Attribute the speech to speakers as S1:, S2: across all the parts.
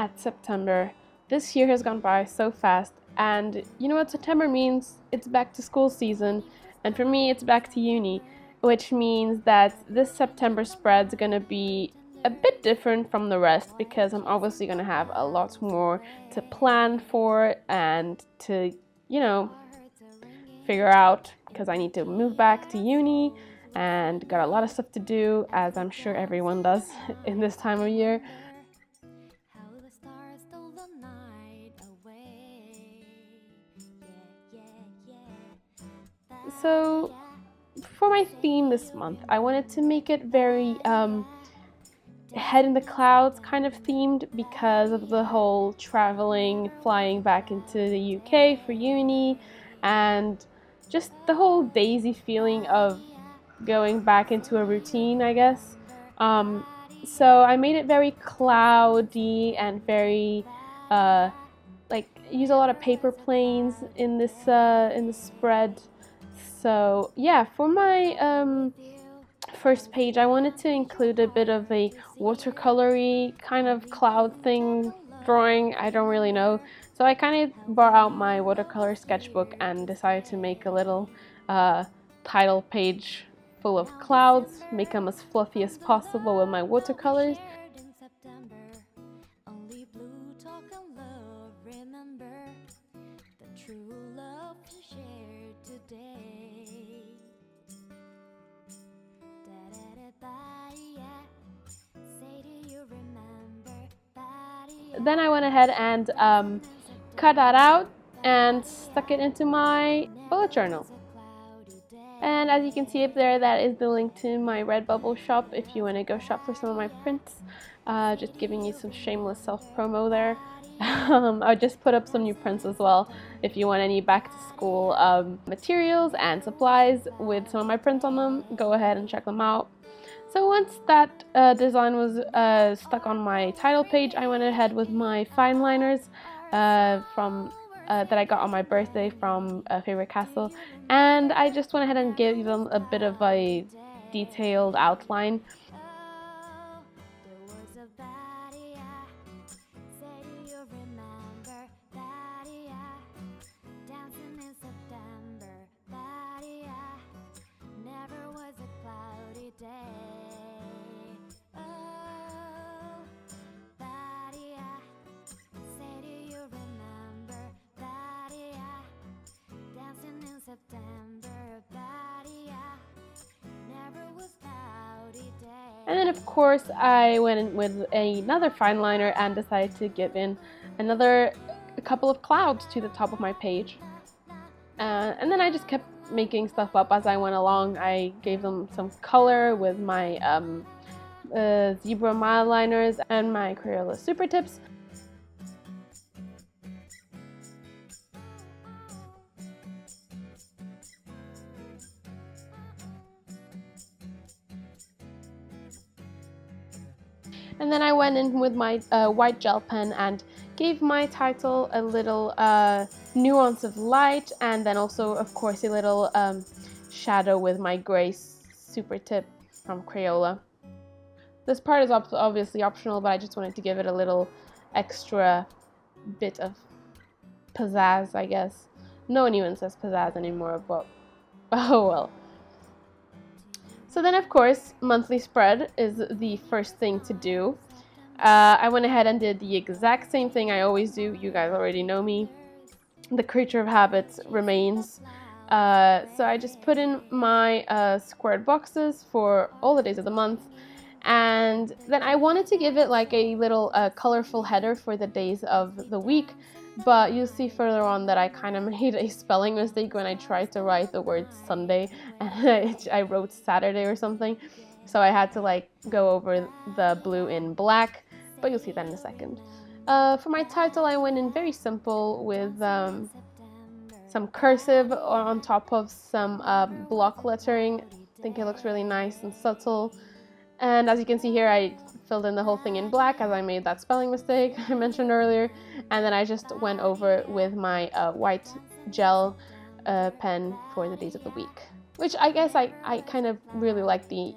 S1: at September. This year has gone by so fast, and you know what September means? It's back to school season, and for me it's back to uni, which means that this September spread's gonna be a bit different from the rest because I'm obviously gonna have a lot more to plan for and to, you know, figure out because I need to move back to uni and got a lot of stuff to do, as I'm sure everyone does in this time of year. So for my theme this month, I wanted to make it very head in the clouds kind of themed because of the whole traveling, flying back into the UK for uni, and just the whole daisy feeling of going back into a routine, I guess. So I made it very cloudy and very like use a lot of paper planes in this spread. So yeah, for my first page, I wanted to include a bit of a watercolory kind of cloud thing drawing. I don't really know. So I kind of brought out my watercolor sketchbook and decided to make a little title page full of clouds, make them as fluffy as possible with my watercolors. Then I went ahead and cut that out and stuck it into my bullet journal. And as you can see up there, that is the link to my Redbubble shop if you want to go shop for some of my prints. Just giving you some shameless self-promo there. I just put up some new prints as well if you want any back-to-school materials and supplies with some of my prints on them. Go ahead and check them out. So once that design was stuck on my title page, I went ahead with my fine liners from that I got on my birthday from Favorite Castle, and I just went ahead and gave them a bit of a detailed outline. And then of course I went in with another fine liner and decided to give in another couple of clouds to the top of my page. And then I just kept making stuff up as I went along. I gave them some color with my zebra mile liners and my Crayola super tips. And then I went in with my white gel pen and gave my title a little nuance of light, and then also of course a little shadow with my gray super tip from Crayola. This part is obviously optional, but I just wanted to give it a little extra bit of pizzazz, I guess. No one even says pizzazz anymore, but oh well. So then of course, monthly spread is the first thing to do. I went ahead and did the exact same thing I always do. You guys already know me. The creature of habits remains. So I just put in my squared boxes for all the days of the month. And then I wanted to give it like a little colorful header for the days of the week. But you'll see further on that I kind of made a spelling mistake when I tried to write the word Sunday, and I wrote Saturday or something. So I had to like go over the blue in black, but you'll see that in a second. For my title, I went in very simple with some cursive on top of some block lettering. I think it looks really nice and subtle. And as you can see here, I filled in the whole thing in black as I made that spelling mistake I mentioned earlier. And then I just went over it with my white gel pen for the days of the week, which I guess I kind of really liked the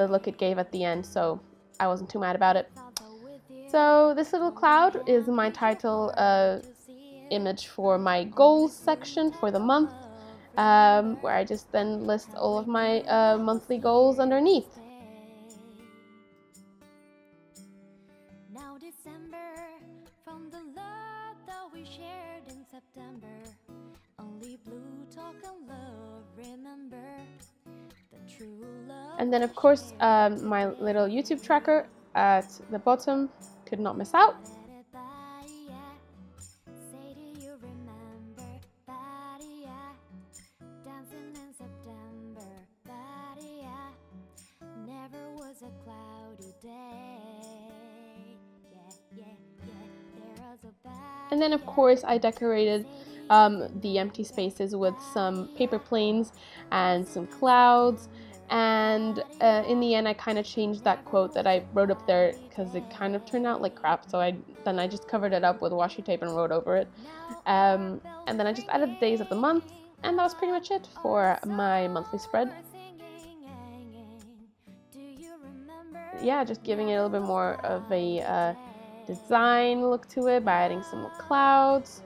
S1: look it gave at the end, so I wasn't too mad about it. So this little cloud is my title image for my goals section for the month, where I just then list all of my monthly goals underneath.
S2: Now December, from the love that we shared in September, only blue talk and love, remember the true love.
S1: And then of course my little YouTube tracker at the bottom, could not miss out. And then of course I decorated the empty spaces with some paper planes and some clouds, and in the end I kind of changed that quote that I wrote up there because it kind of turned out like crap, so I just covered it up with washi tape and wrote over it, and then I just added the days of the month, and that was pretty much it for my monthly spread. Yeah, just giving it a little bit more of a design look to it by adding some more clouds.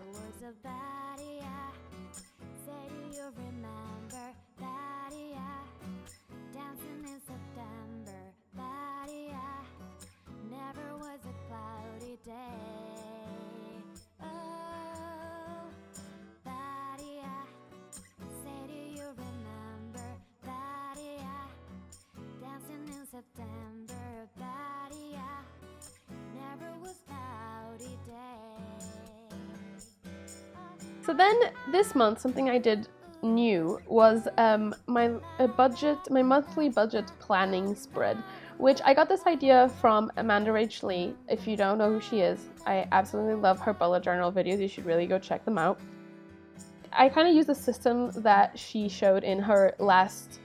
S1: So then this month, something I did new was my monthly budget planning spread, which I got this idea from Amanda Rach Lee. If you don't know who she is, I absolutely love her bullet journal videos. You should really go check them out. I kind of used the system that she showed in her last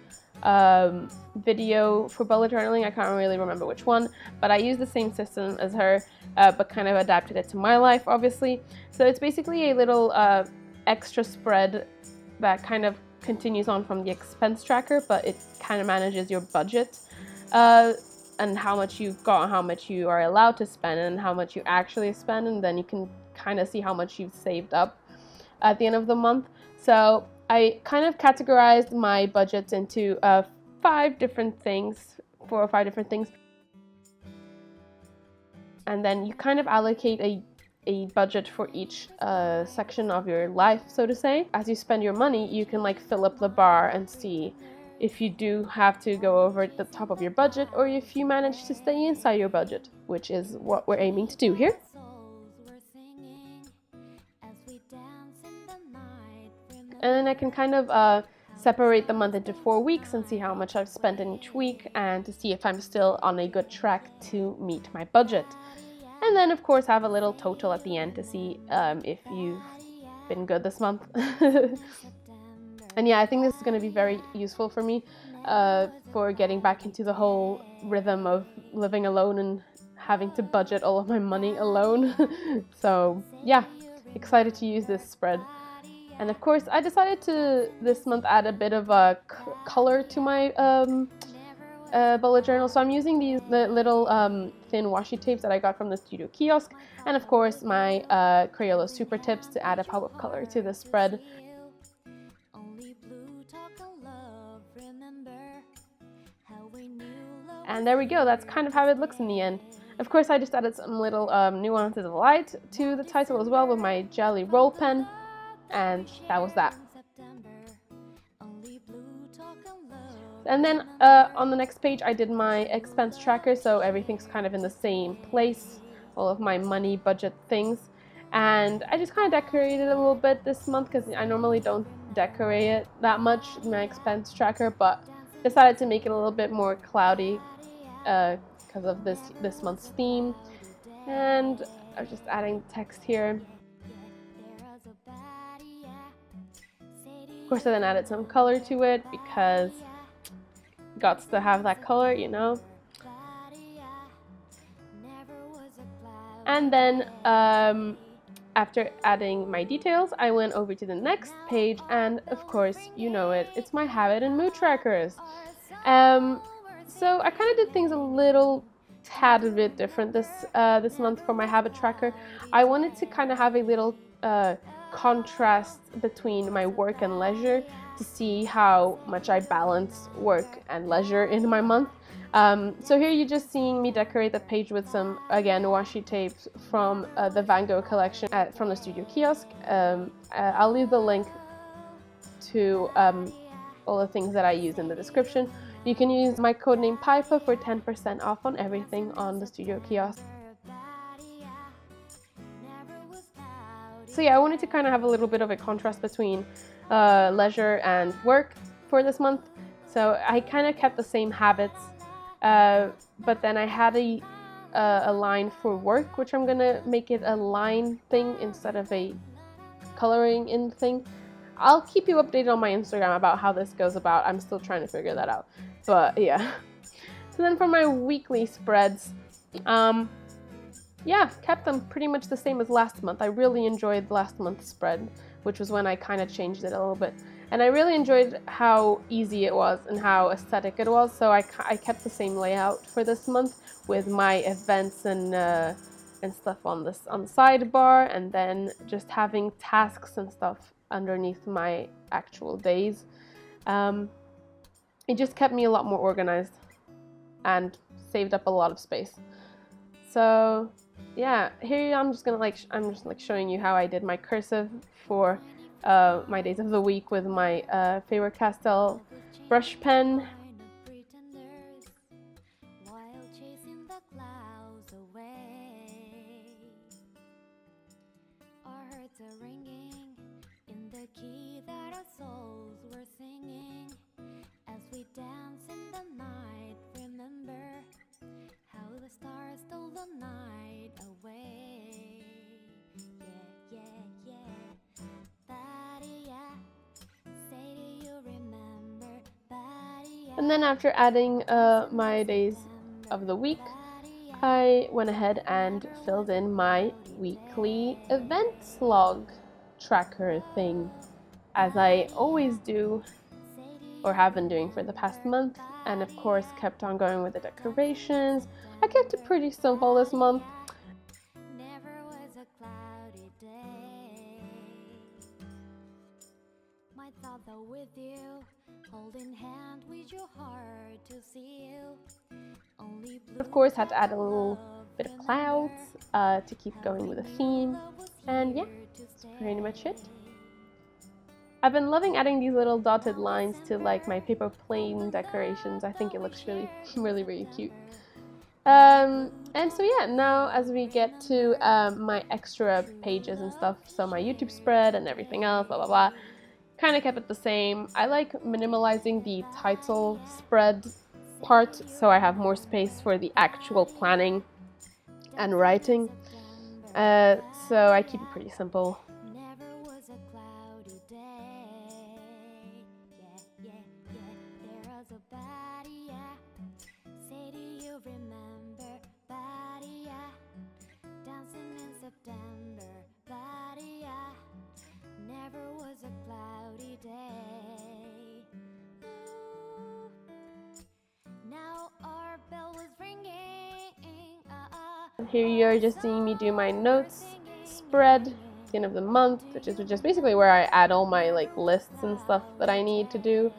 S1: video for bullet journaling. I can't really remember which one, but I used the same system as her, but kind of adapted it to my life, obviously. So it's basically a little extra spread that kind of continues on from the expense tracker, but it kind of manages your budget and how much you've got and how much you are allowed to spend and how much you actually spend, and then you can kind of see how much you've saved up at the end of the month. So I kind of categorized my budgets into 4 or 5 different things, and then you kind of allocate a budget for each section of your life, so to say. As you spend your money, you can like fill up the bar and see if you do have to go over the top of your budget or if you manage to stay inside your budget, which is what we're aiming to do here. And then I can kind of separate the month into 4 weeks and see how much I've spent in each week and to see if I'm still on a good track to meet my budget. And then of course have a little total at the end to see if you've been good this month. And yeah, I think this is going to be very useful for me for getting back into the whole rhythm of living alone and having to budget all of my money alone. So yeah, excited to use this spread. And of course, I decided to this month add a bit of a color to my bullet journal. So I'm using these little thin washi tapes that I got from the studio kiosk, and of course my Crayola super tips to add a pop of color to the spread. And there we go, that's kind of how it looks in the end. Of course, I just added some little nuances of light to the title as well with my jelly roll pen. And that was that. And then on the next page I did my expense tracker, so everything's kind of in the same place, all of my money budget things. And I just kind of decorated it a little bit this month because I normally don't decorate it that much, my expense tracker, but decided to make it a little bit more cloudy because of this month's theme. And I was just adding text here. Of course, I then added some color to it because it got to have that color, you know. And then after adding my details, I went over to the next page, and of course, you know it, it's my habit and mood trackers. So I kind of did things a little tad bit different this month for my habit tracker. I wanted to kind of have a little contrast between my work and leisure to see how much I balance work and leisure in my month. So here you're just seeing me decorate the page with some, again, washi tapes from the Van Gogh collection from the Studio Kiosk. I'll leave the link to all the things that I use in the description. You can use my codename Pipa for 10% off on everything on the Studio Kiosk. So yeah, I wanted to kind of have a little bit of a contrast between leisure and work for this month. So I kind of kept the same habits, but then I had a line for work, which I'm gonna make it a line thing instead of a coloring in thing. I'll keep you updated on my Instagram about how this goes about. I'm still trying to figure that out, but yeah. So then for my weekly spreads, yeah, kept them pretty much the same as last month. I really enjoyed last month's spread, which was when I kind of changed it a little bit. And I really enjoyed how easy it was and how aesthetic it was. So I kept the same layout for this month with my events and stuff on the sidebar, and then just having tasks and stuff underneath my actual days. It just kept me a lot more organized and saved up a lot of space. So yeah, here I'm just showing you how I did my cursive for my days of the week with my Faber-Castell brush pen. And then after adding my days of the week, I went ahead and filled in my weekly events log tracker thing, as I always do, or have been doing for the past month, and of course kept on going with the decorations. I kept it pretty simple this month.
S2: Never was a cloudy day. My thoughts are with you, holding hand with your heart to see you. Only
S1: of course, had to add a little bit of clouds to keep going with the theme, and yeah, that's pretty much it. I've been loving adding these little dotted lines to like my paper plane decorations. I think it looks really cute. And so yeah, now as we get to my extra pages and stuff, so my YouTube spread and everything else, blah blah blah, kind of kept it the same. I like minimalizing the title spread part so I have more space for the actual planning and writing. So I keep it pretty simple. Here you're just seeing me do my notes spread at the end of the month, which is just basically where I add all my like lists and stuff that I need to do.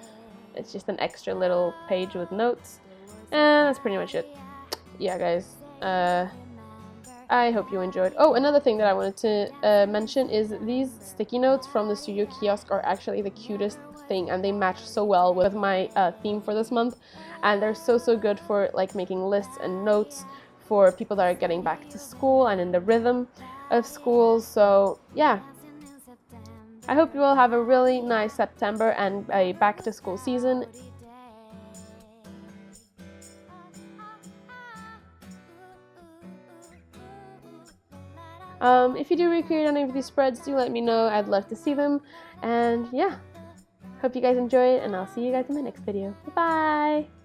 S1: It's just an extra little page with notes, and that's pretty much it. Yeah, guys. I hope you enjoyed. Oh, another thing that I wanted to mention is these sticky notes from the Studio Kiosk are actually the cutest thing, and they match so well with my theme for this month, and they're so good for like making lists and notes for people that are getting back to school and in the rhythm of school. So yeah, I hope you will have a really nice September and a back to school season. If you do recreate any of these spreads, do let me know. I'd love to see them. And yeah, hope you guys enjoy it, and I'll see you guys in my next video. Bye-bye!